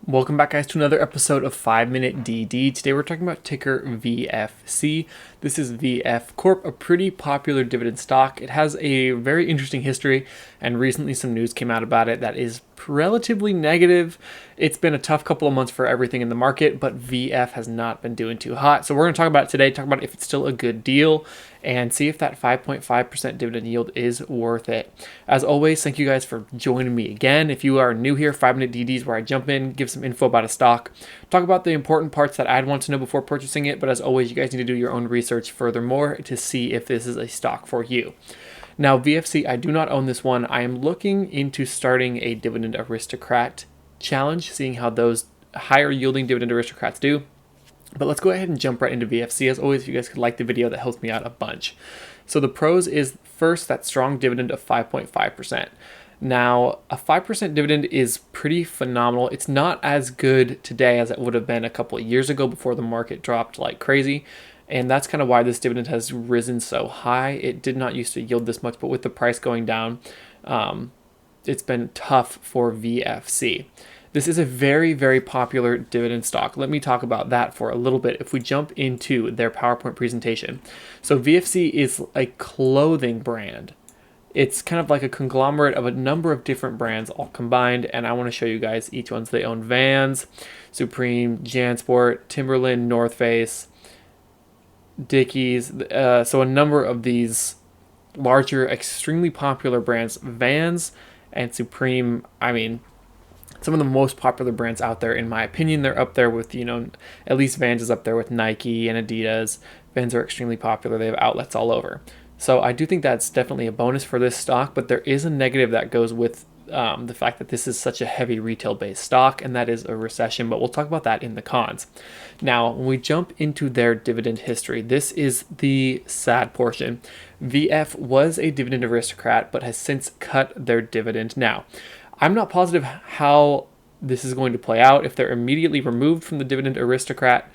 Welcome back, guys, to another episode of 5 Minute DD. Today we're talking about ticker VFC. This is VF Corp, a pretty popular dividend stock. It has a very interesting history, and recently some news came out about it that is relatively negative. It's been a tough couple of months for everything in the market, but VF has not been doing too hot. So we're going to talk about it today, talk about if it's still a good deal, and see if that 5.5% dividend yield is worth it. As always, thank you guys for joining me again. If you are new here, 5 Minute DD is where I jump in, give some info about a stock, talk about the important parts that I'd want to know before purchasing it, but as always, you guys need to do your own research furthermore to see if this is a stock for you. Now, VFC, I do not own this one. I am looking into starting a Dividend Aristocrat challenge, seeing how those higher yielding Dividend Aristocrats do. But let's go ahead and jump right into VFC. As always, if you guys could like the video, that helps me out a bunch. So the pros is first that strong dividend of 5.5%. Now, a 5% dividend is pretty phenomenal. It's not as good today as it would have been a couple of years ago before the market dropped like crazy. And that's kind of why this dividend has risen so high. It did not used to yield this much, but with the price going down, it's been tough for VFC. This is a very, very popular dividend stock. Let me talk about that for a little bit if we jump into their PowerPoint presentation. So VFC is a clothing brand. It's kind of like a conglomerate of a number of different brands all combined, and I want to show you guys each ones. They own Vans, Supreme, JanSport, Timberland, North Face, Dickies. So a number of these larger, extremely popular brands. Vans and Supreme, I mean, some of the most popular brands out there, in my opinion. They're up there with, at least Vans is up there with Nike and Adidas. Vans are extremely popular. They have outlets all over. So I do think that's definitely a bonus for this stock, but there is a negative that goes with the fact that this is such a heavy retail-based stock, and that is a recession, but we'll talk about that in the cons. Now, when we jump into their dividend history, this is the sad portion. VF was a Dividend Aristocrat, but has since cut their dividend. Now, I'm not positive how this is going to play out, if they're immediately removed from the Dividend Aristocrat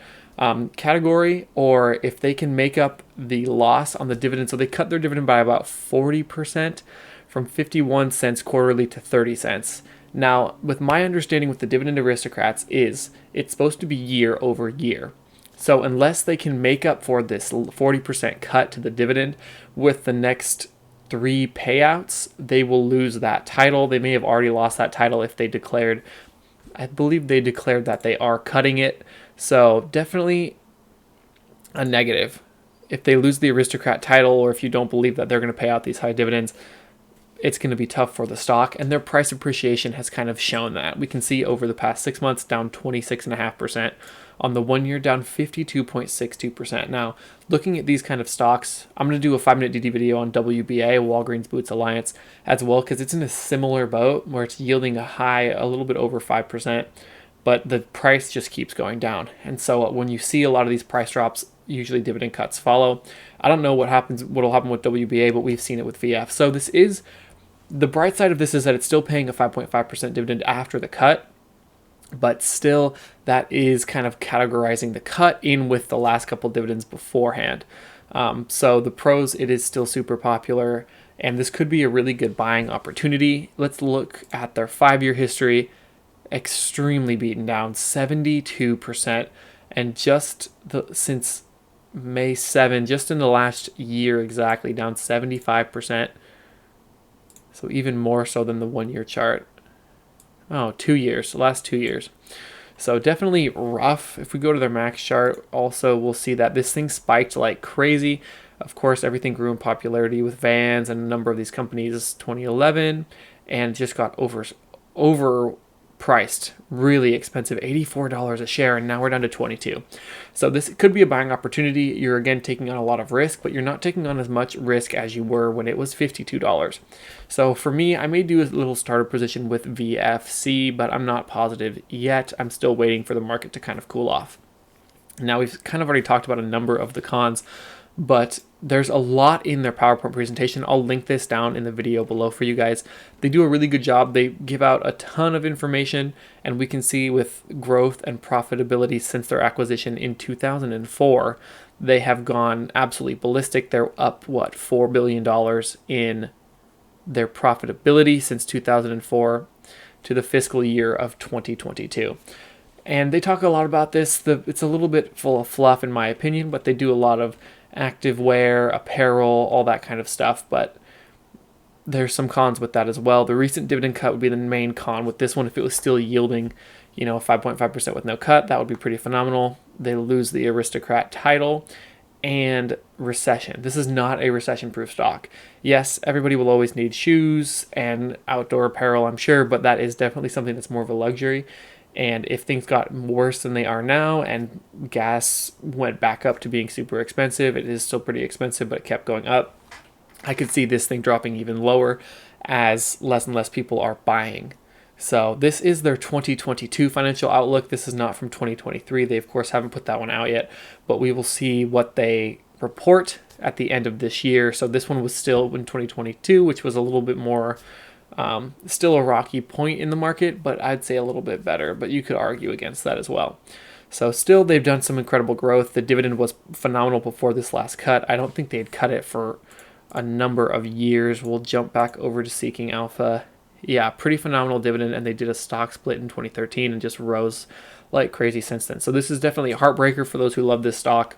category, or if they can make up the loss on the dividend. So they cut their dividend by about 40%, from 51 cents quarterly to 30 cents. Now, with my understanding with the Dividend Aristocrats is it's supposed to be year over year. So unless they can make up for this 40% cut to the dividend with the next 3 payouts, they will lose that title. They may have already lost that title if they declared, I believe they declared that they are cutting it. So definitely a negative. If they lose the Aristocrat title, or if you don't believe that they're going to pay out these high dividends, it's going to be tough for the stock, and their price appreciation has kind of shown that. We can see over the past 6 months down 26.5%, on the 1 year down 52.62%. Now, looking at these kind of stocks, I'm going to do a 5 Minute DD video on WBA, Walgreens Boots Alliance, as well, because it's in a similar boat where it's yielding a high a little bit over 5%, but the price just keeps going down. And so when you see a lot of these price drops, usually dividend cuts follow. I don't know what will happen with WBA, but we've seen it with VF. So this is the bright side of this, is that it's still paying a 5.5% dividend after the cut, but still that is kind of categorizing the cut in with the last couple dividends beforehand. So the pros, it is still super popular, and this could be a really good buying opportunity. Let's look at their 5-year history. Extremely beaten down, 72%, and since May 7, just in the last year exactly, down 75%. So even more so than the 1-year chart. Oh, 2 years, the last 2 years. So definitely rough. If we go to their max chart, also we'll see that this thing spiked like crazy. Of course, everything grew in popularity with Vans and a number of these companies 2011, and just got overpriced, really expensive, $84 a share, and now we're down to 22. So this could be a buying opportunity. You're again taking on a lot of risk, but you're not taking on as much risk as you were when it was $52. So for me, I may do a little starter position with VFC, but I'm not positive yet. I'm still waiting for the market to kind of cool off. Now, we've kind of already talked about a number of the cons, but there's a lot in their PowerPoint presentation. I'll link this down in the video below for you guys. They do a really good job. They give out a ton of information, and we can see with growth and profitability since their acquisition in 2004, they have gone absolutely ballistic. They're up, $4 billion in their profitability since 2004. to the fiscal year of 2022. And they talk a lot about this. It's a little bit full of fluff in my opinion, but they do a lot of active wear, apparel, all that kind of stuff. But there's some cons with that as well. The recent dividend cut would be the main con with this one. If it was still yielding, 5.5% with no cut, that would be pretty phenomenal. They lose the Aristocrat title and recession. This is not a recession-proof stock. Yes, everybody will always need shoes and outdoor apparel, I'm sure, but that is definitely something that's more of a luxury. And if things got worse than they are now and gas went back up to being super expensive, it is still pretty expensive, but it kept going up, I could see this thing dropping even lower as less and less people are buying. So this is their 2022 financial outlook. This is not from 2023. They, of course, haven't put that one out yet, but we will see what they report at the end of this year. So this one was still in 2022, which was a little bit more, still a rocky point in the market, but I'd say a little bit better, but you could argue against that as well. So still, they've done some incredible growth. The dividend was phenomenal before this last cut. I don't think they had cut it for a number of years. We'll jump back over to Seeking Alpha. Yeah, pretty phenomenal dividend, and they did a stock split in 2013 and just rose like crazy since then. So this is definitely a heartbreaker for those who love this stock.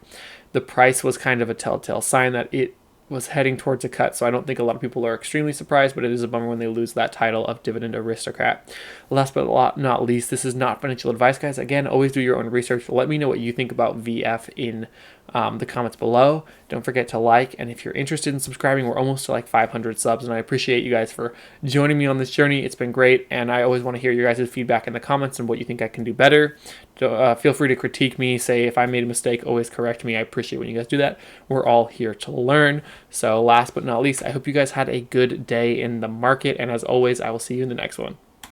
The price was kind of a telltale sign that it was heading towards a cut, so I don't think a lot of people are extremely surprised, but it is a bummer when they lose that title of Dividend Aristocrat. Last but not least, this is not financial advice, guys. Again, always do your own research. Let me know what you think about VF in the comments below. Don't forget to like, and if you're interested in subscribing, we're almost to like 500 subs, and I appreciate you guys for joining me on this journey. It's been great, and I always want to hear your guys' feedback in the comments and what you think I can do better. Feel free to critique me, say if I made a mistake, always correct me. I appreciate when you guys do that. We're all here to learn. So last but not least, I hope you guys had a good day in the market, and as always, I will see you in the next one.